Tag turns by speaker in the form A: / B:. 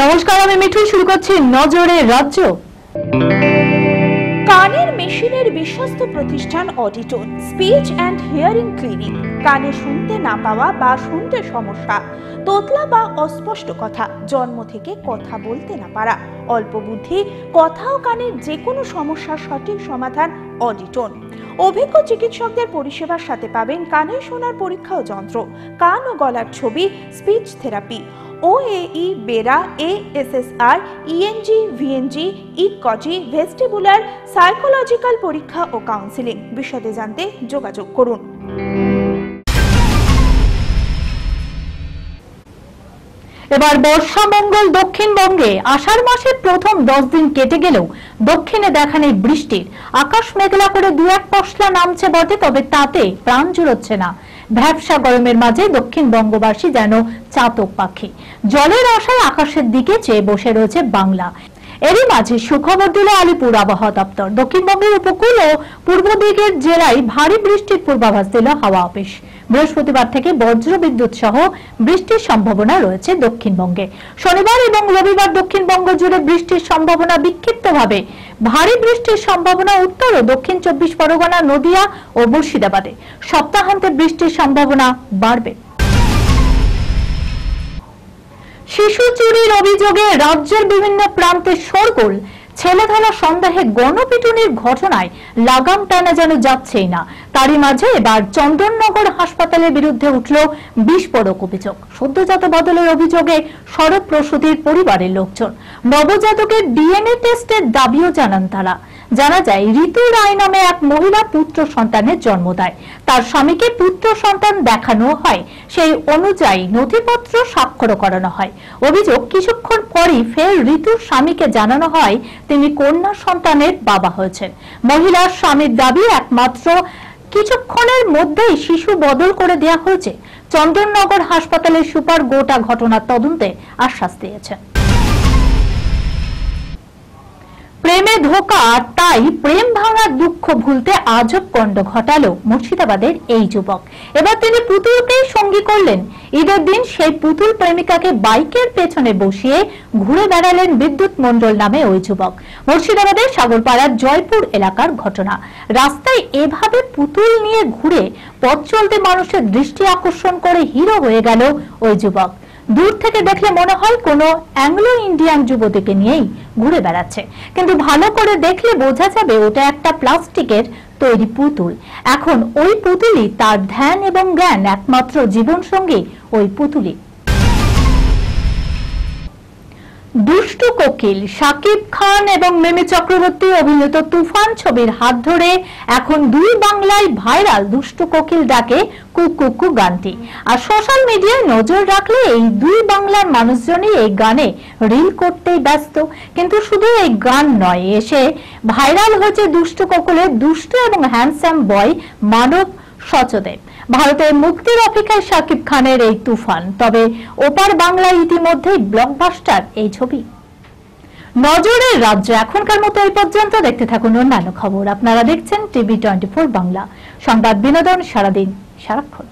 A: নমস্কার, আমি মিঠু। শুরু করছি নজরে রাজ্য।
B: কানের মেশিনের বিশ্বস্ত প্রতিষ্ঠান Auditone speech and hearing clinic. কানে শুনতে না পাওয়া বা শুনতে সমস্যা, তোতলা বা অস্পষ্ট কথা, জন্ম থেকে কথা বলতে না পারা, অল্প বুদ্ধি, কথা ও কানের যে কোনো সমস্যার সঠিক সমাধান অডিটোন। অভিজ্ঞ চিকিৎসকদের পরিষেবার সাথে পাবেন কানে শোনার পরীক্ষা ও যন্ত্র, কান ও গলার ছবি, speech therapy, OAE, BERA, ASSR, ENG, VNG, ইকজি, ভেস্টিবুলার, সাইকোলজিক্যাল পরীক্ষা ও কাউন্সিলিং। বিশদে জানতে যোগাযোগ করুন।
A: এবার বর্ষামঙ্গল দক্ষিণবঙ্গে। আষাঢ় মাসের প্রথম 10 দিন কেটে গেলেও দক্ষিণে দেখা নেই বৃষ্টির। আকাশ মেঘলা করে দু এক পশলা নামছে বটে, তবে তাতে প্রাণ জুড়োচ্ছে না। ভ্যাপসা গরমের মাঝে দক্ষিণবঙ্গবাসী যেন চাতক পাখি, জলের আশায় আকাশের দিকে চেয়ে বসে রয়েছে বাংলা। এরই মাঝে সুখবর দিল আলিপুর আবহাওয়া দপ্তর। দক্ষিণবঙ্গের উপকূল ও পূর্ব দিকের জেলায় ভারী বৃষ্টির পূর্বাভাস দিল হাওয়া অফিস। বৃহস্পতিবার থেকে বজ্র বিদ্যুৎ সহ বৃষ্টির সম্ভাবনা রয়েছে দক্ষিণবঙ্গে। শনিবার এবং রবিবার দক্ষিণবঙ্গ জুড়ে বৃষ্টির সম্ভাবনা বিক্ষিপ্তভাবে। ভারী বৃষ্টির সম্ভাবনা উত্তর ও দক্ষিণ 24 পরগনা, নদিয়া ও মুর্শিদাবাদে। সপ্তাহান্তে বৃষ্টির সম্ভাবনা বাড়বে। শিশু চুরির অভিযোগে রাজ্যের বিভিন্ন প্রান্তে শোরগোল। ছেলেধরা সন্দেহে গণপিটুনির ঘটনায় লাগাম টানা যেন যাচ্ছেই না। তারই মাঝে এবার চন্দননগর হাসপাতালের বিরুদ্ধে উঠল বিস্ফোরক অভিযোগ। সদ্যজাত বদলের অভিযোগে সড়ক প্রসূতির পরিবারের লোকজন। নবজাতকের DNA টেস্টের দাবিও জানান তারা। জানা যায়, ঋতু রায় নামে এক মহিলা পুত্র সন্তানের জন্ম দেয়। তার স্বামীকে পুত্র সন্তান দেখানো হয়, সেই অনুযায়ী নথিপত্র স্বাক্ষর করানো হয়। অভিযোগ, কিছুক্ষণ পরই ফের ঋতুর স্বামীকে জানানো হয় তিনি কন্যা সন্তানের বাবা হয়েছেন। মহিলার স্বামীর দাবি, একমাত্র কিছুক্ষণের মধ্যেই শিশু বদল করে দেওয়া হয়েছে। চন্দননগর হাসপাতালের সুপার গোটা ঘটনার তদন্তে আশ্বাস দিয়েছেন। প্রেমে ধোঁকা, তাই প্রেম ভাঙার দুঃখ ভুলতে আজব কাণ্ড ঘটালো মুর্শিদাবাদের এই যুবক। এবার তিনি পুতুলকেই সঙ্গী করলেন। ঈদের দিন সেই পুতুল প্রেমিকাকে বাইকের পেছনে বসিয়ে ঘুরে বেড়ালেন বিদ্যুৎ মণ্ডল নামে ওই যুবক। মুর্শিদাবাদের সাগরপাড়ার জয়পুর এলাকার ঘটনা। রাস্তায় এভাবে পুতুল নিয়ে ঘুরে পথ চলতে মানুষের দৃষ্টি আকর্ষণ করে হিরো হয়ে গেল ওই যুবক। দূর থেকে দেখলে মনে হয় কোনো অ্যাংলো ইন্ডিয়ান যুবতীকে নিয়েই ঘুরে বেড়াচ্ছে, কিন্তু ভালো করে দেখলে বোঝা যাবে ওটা একটা প্লাস্টিকের তৈরি পুতুল। এখন ওই পুতুলই তার ধ্যান এবং জ্ঞান, একমাত্র জীবন সঙ্গী ওই পুতুলই। দুষ্টু কোকিল শাকিব খান এবং মিমি চক্রবর্তী অভিনীত তুফান ছবির হাত ধরে এখন দুই বাংলায় ভাইরাল দুষ্টু কোকিল ডাকে কুকু গানটি। আর সোশ্যাল মিডিয়ায় নজর রাখলে এই দুই বাংলার মানুষজনই এই গানে রিল করতেই ব্যস্ত। কিন্তু শুধু এই গান নয়, এসে ভাইরাল হয়েছে দুষ্টু কোকিলের দুষ্ট এবং হ্যান্ডসাম বয় মানব সচদেব। ভারতের মুক্তির অপেক্ষায় শাকিব খানের এই তুফান, তবে ওপার বাংলায় ইতিমধ্যেই ব্লকবাস্টার এই ছবি। নজরের রাজ্য এখনকার মতো এই পর্যন্ত। দেখতে থাকুন অন্যান্য খবর। আপনারা দেখছেন TV 24 বাংলা, সংবাদ বিনোদন সারাদিন সারাক্ষণ।